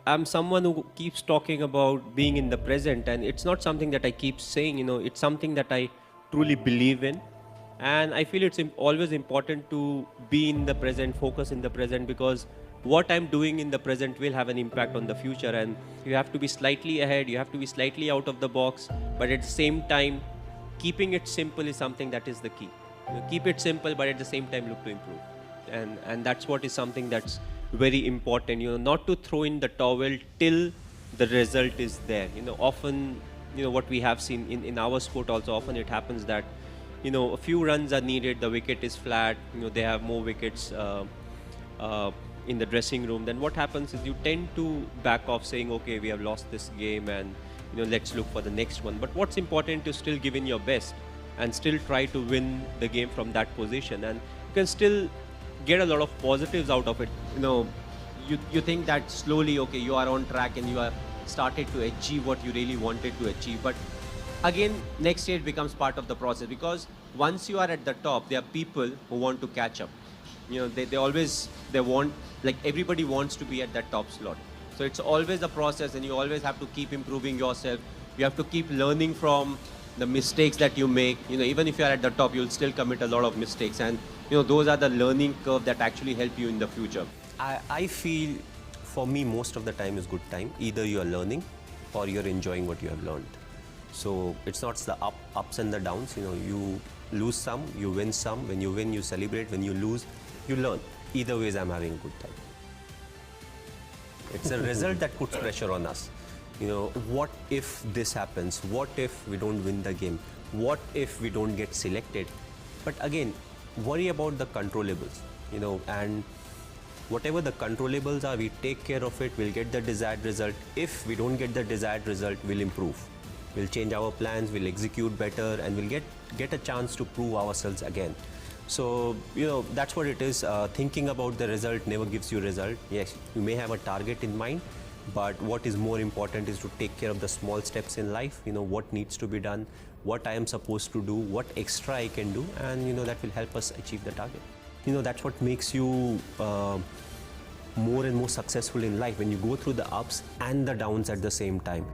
I'm someone who keeps talking about being in the present, and it's not something that I keep saying. It's something that I truly believe in, and I feel it's always important to be in the present, focus in the present, because what I'm doing in the present will have an impact on the future, and you have to be slightly ahead, you have to be slightly out of the box, but at the same time, keeping it simple is something that is the key. Keep it simple, but at the same time look to improve, and that's what is something that's very important. Not to throw in the towel till the result is there. Often, what we have seen in our sport also, often it happens that a few runs are needed, the wicket is flat, they have more wickets in the dressing room. Then what happens is you tend to back off, saying, okay, we have lost this game, and let's look for the next one. But what's important is still give in your best and still try to win the game from that position, and you can still get a lot of positives out of it. You think that slowly, okay, you are on track and you are started to achieve what you really wanted to achieve, but again, next year it becomes part of the process, because once you are at the top, there are people who want to catch up. They want, like, everybody wants to be at that top slot. So it's always a process, and you always have to keep improving yourself. You have to keep learning from the mistakes that you make. Even if you are at the top, you'll still commit a lot of mistakes, and those are the learning curve that actually help you in the future. I feel, for me, most of the time is good time. Either you are learning or you're enjoying what you have learned. So it's not the ups and the downs. You lose some, you win some. When you win, you celebrate. When you lose, you learn. Either ways, I'm having a good time. It's a result that puts pressure on us. What if this happens? What if we don't win the game? What if we don't get selected? But again, worry about the controllables, and whatever the controllables are, we take care of it, we'll get the desired result. If we don't get the desired result, we'll improve. We'll change our plans, we'll execute better, and we'll get a chance to prove ourselves again. So, that's what it is. Thinking about the result never gives you result. Yes, you may have a target in mind, but what is more important is to take care of the small steps in life. What needs to be done, what I am supposed to do, what extra I can do, and that will help us achieve the target. That's what makes you more and more successful in life, when you go through the ups and the downs at the same time.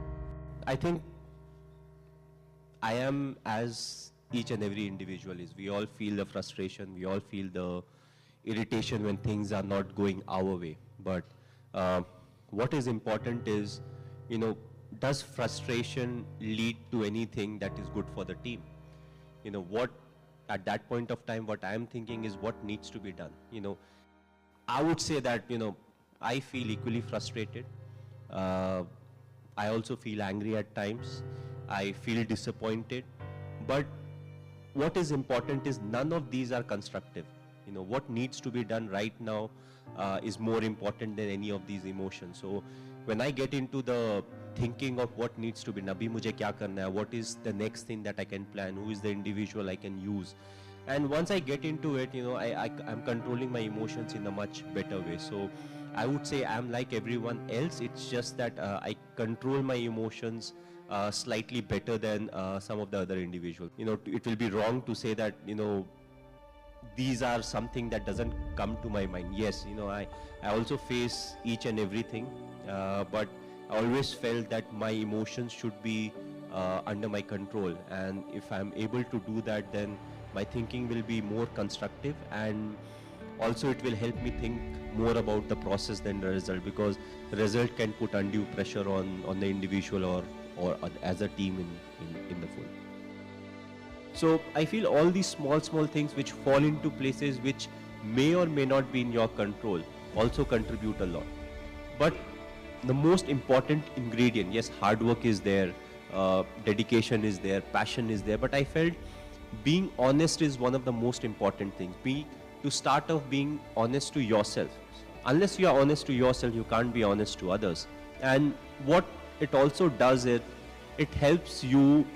I think I am as each and every individual is. We all feel the frustration, we all feel the irritation when things are not going our way. But what is important is, does frustration lead to anything that is good for the team? At that point of time, what I am thinking is what needs to be done. I would say that, I feel equally frustrated. I also feel angry at times. I feel disappointed. But what is important is none of these are constructive. What needs to be done right now is more important than any of these emotions. So when I get into the thinking of what needs to be, Nabi mujhe kya karna hai, what is the next thing that I can plan, who is the individual I can use, and once I get into it, I'm controlling my emotions in a much better way. So I would say I'm like everyone else. It's just that I control my emotions slightly better than some of the other individuals. It will be wrong to say that, these are something that doesn't come to my mind. Yes, I also face each and everything, but I always felt that my emotions should be under my control, and if I'm able to do that, then my thinking will be more constructive, and also it will help me think more about the process than the result, because the result can put undue pressure on the individual or as a team in the full. So I feel all these small things which fall into places which may or may not be in your control also contribute a lot. But the most important ingredient, yes, hard work is there, dedication is there, passion is there, but I felt being honest is one of the most important things. To start off, being honest to yourself. Unless you are honest to yourself, you can't be honest to others. And what it also does is, it helps you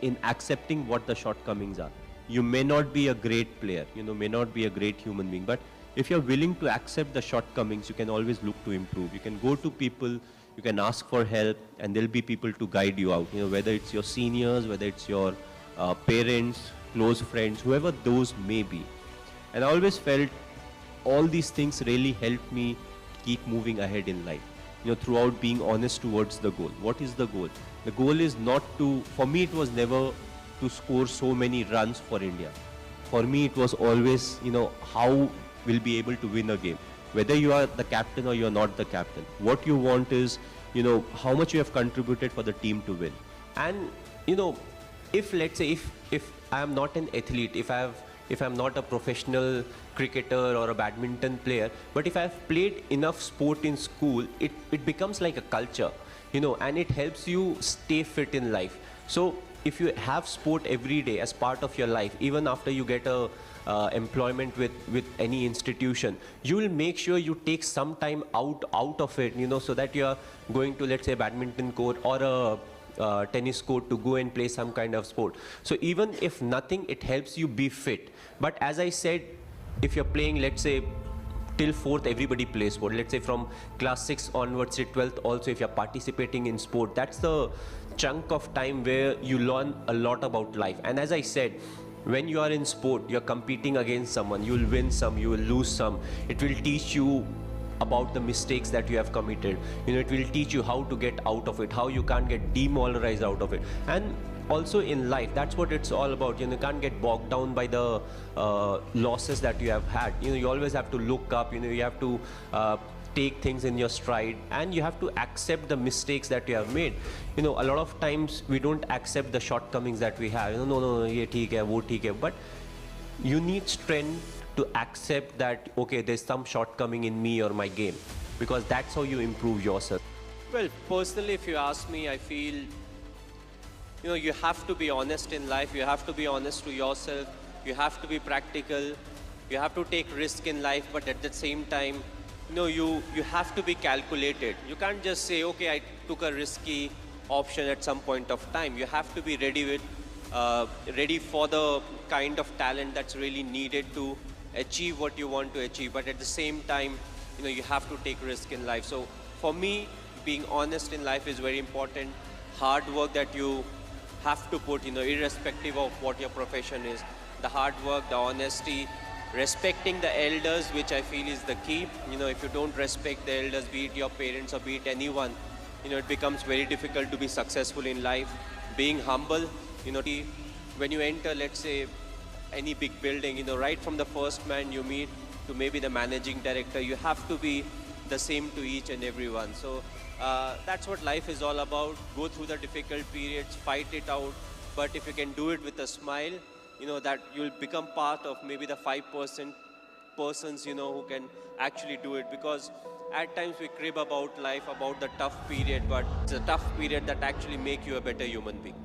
in accepting what the shortcomings are. You may not be a great player, may not be a great human being, but if you're willing to accept the shortcomings, you can always look to improve. You can go to people, you can ask for help, and there'll be people to guide you out. Whether it's your seniors, whether it's your parents, close friends, whoever those may be. And I always felt all these things really helped me keep moving ahead in life. throughout being honest towards the goal. What is the goal? The goal is not to, for me it was never to score so many runs for India. For me it was always, how we'll be able to win a game. Whether you are the captain or you are not the captain. What you want is, how much you have contributed for the team to win. And if let's say if I am not an athlete, if I'm not a professional cricketer or a badminton player, but if I've played enough sport in school, it becomes like a culture, and it helps you stay fit in life. So if you have sport every day as part of your life, even after you get a employment with any institution, you will make sure you take some time out of it, so that you are going to, let's say, badminton court or a tennis court to go and play some kind of sport. So even if nothing, it helps you be fit. But as I said, if you're playing, let's say, till 4th, everybody plays sport. Let's say from class 6 onwards to 12th also, if you're participating in sport, that's the chunk of time where you learn a lot about life. And as I said, when you are in sport, you're competing against someone. You will win some, you will lose some. It will teach you about the mistakes that you have committed. It will teach you how to get out of it, how you can't get demoralized out of it. And also in life, that's what it's all about. You can't get bogged down by the losses that you have had. You always have to look up. You have to take things in your stride, and you have to accept the mistakes that you have made. A lot of times we don't accept the shortcomings that we have. No, ye theek hai, wo theek hai. But you need strength to accept that, okay, there's some shortcoming in me or my game, because that's how you improve yourself. Well, personally, if you ask me, I feel, you have to be honest in life. You have to be honest to yourself. You have to be practical. You have to take risk in life, but at the same time, you have to be calculated. You can't just say, okay, I took a risky option at some point of time. You have to be ready for the kind of talent that's really needed to achieve what you want to achieve. But at the same time, you have to take risk in life. So for me, being honest in life is very important. Hard work that you have to put, irrespective of what your profession is. The hard work, the honesty, respecting the elders, which I feel is the key. If you don't respect the elders, be it your parents or be it anyone, it becomes very difficult to be successful in life. Being humble, when you enter, let's say, any big building, right from the first man you meet to maybe the managing director, you have to be the same to each and everyone. So that's what life is all about. Go through the difficult periods, fight it out. But if you can do it with a smile, that you'll become part of maybe the 5% persons, who can actually do it. Because at times we crib about life, about the tough period, but it's a tough period that actually make you a better human being.